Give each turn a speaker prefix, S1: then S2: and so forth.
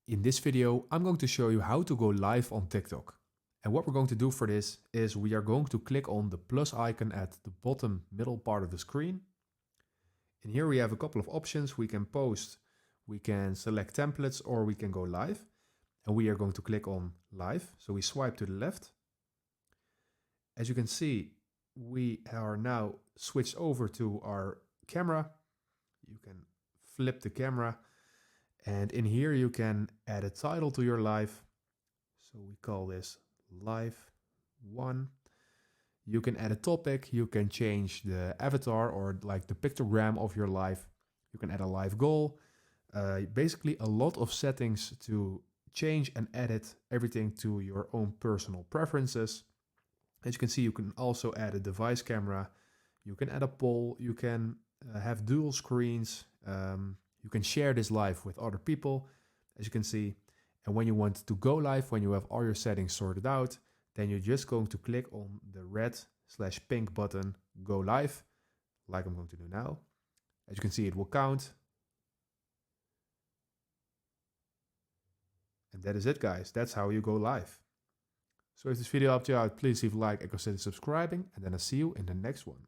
S1: In this video, I'm going to show you how to go live on TikTok. And what we're going to do for this is we are going to click on the plus icon at the bottom middle part of the screen. And here we have a couple of options. We can post, we can select templates, or we can go live. And we are going to click on live. So we swipe to the left. As you can see, we are now switched over to our camera. You can flip the camera. And in here you can add a title to your live. So we call this live 1. You can add a topic, you can change the avatar or like the pictogram of your live. You can add a live goal. Basically a lot of settings to change and edit everything to your own personal preferences. As you can see, you can also add a device camera. You can add a poll. You can have dual screens. You can share this live with other people, as you can see. And when you want to go live, when you have all your settings sorted out, then you're just going to click on the red/pink button, go live, like I'm going to do now. As you can see, it will count. And that is it, guys. That's how you go live. So if this video helped you out, please leave a like and consider subscribing. And then I'll see you in the next one.